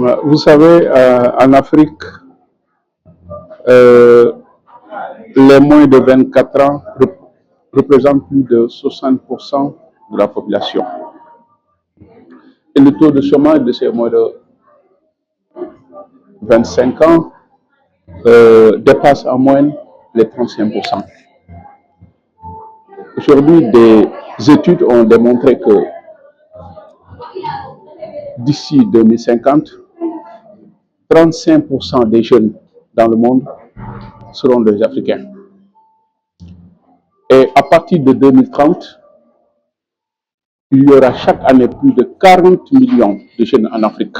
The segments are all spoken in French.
Vous savez, en Afrique, les moins de 24 ans représentent plus de 60% de la population. Et le taux de chômage de ces moins de 25 ans dépasse en moyenne les 35%. Aujourd'hui, des études ont démontré que d'ici 2050, 35% des jeunes dans le monde seront des Africains. Et à partir de 2030, il y aura chaque année plus de 40 millions de jeunes en Afrique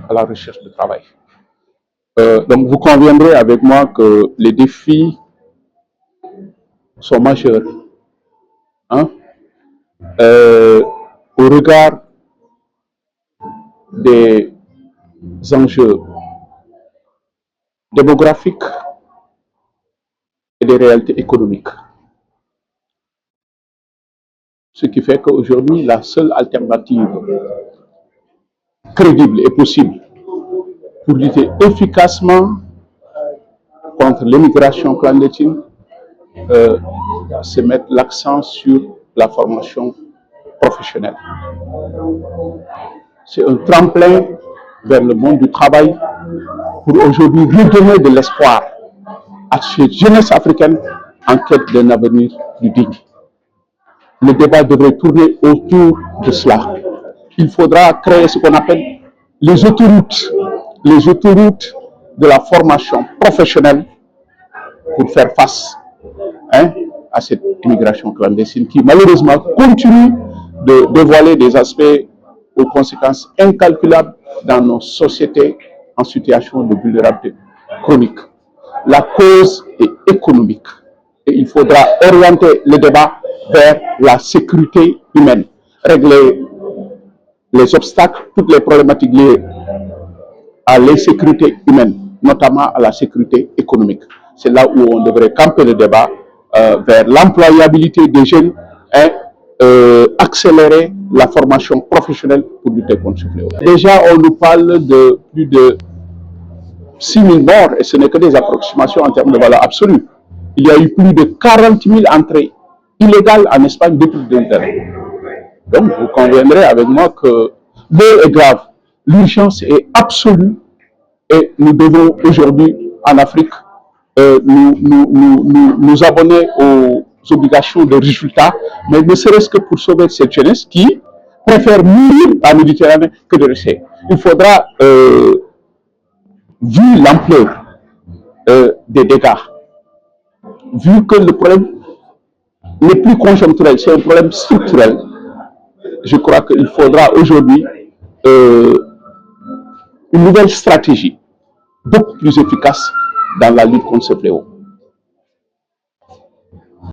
à la recherche de travail. Donc vous conviendrez avec moi que les défis sont majeurs. Hein? Au regard des enjeux démographiques et des réalités économiques. Ce qui fait qu'aujourd'hui, la seule alternative crédible et possible pour lutter efficacement contre l'immigration clandestine, c'est mettre l'accent sur la formation professionnelle. C'est un tremplin vers le monde du travail pour aujourd'hui redonner de l'espoir à cette jeunesse africaine en quête d'un avenir plus digne. Le débat devrait tourner autour de cela. Il faudra créer ce qu'on appelle les autoroutes de la formation professionnelle pour faire face à cette immigration clandestine qui malheureusement continue de dévoiler des aspects aux conséquences incalculables dans nos sociétés en situation de vulnérabilité chronique. La cause est économique et il faudra orienter le débat vers la sécurité humaine, régler les obstacles, toutes les problématiques liées à l'insécurité humaine, notamment à la sécurité économique. C'est là où on devrait camper le débat vers l'employabilité des jeunes et accélérer la formation professionnelle pour lutter contre ce fléau. Déjà, on nous parle de plus de 6 000 morts et ce n'est que des approximations en termes de valeur absolue. Il y a eu plus de 40 000 entrées illégales en Espagne depuis 2001. Donc, vous conviendrez avec moi que l'heure est grave. L'urgence est absolue et nous devons aujourd'hui, en Afrique, nous abonner aux obligations de résultats, mais ne serait-ce que pour sauver cette jeunesse qui préfère mourir en Méditerranée que de rester. Il faudra, vu l'ampleur des dégâts, vu que le problème n'est plus conjoncturel, c'est un problème structurel, je crois qu'il faudra aujourd'hui une nouvelle stratégie beaucoup plus efficace dans la lutte contre ce fléau.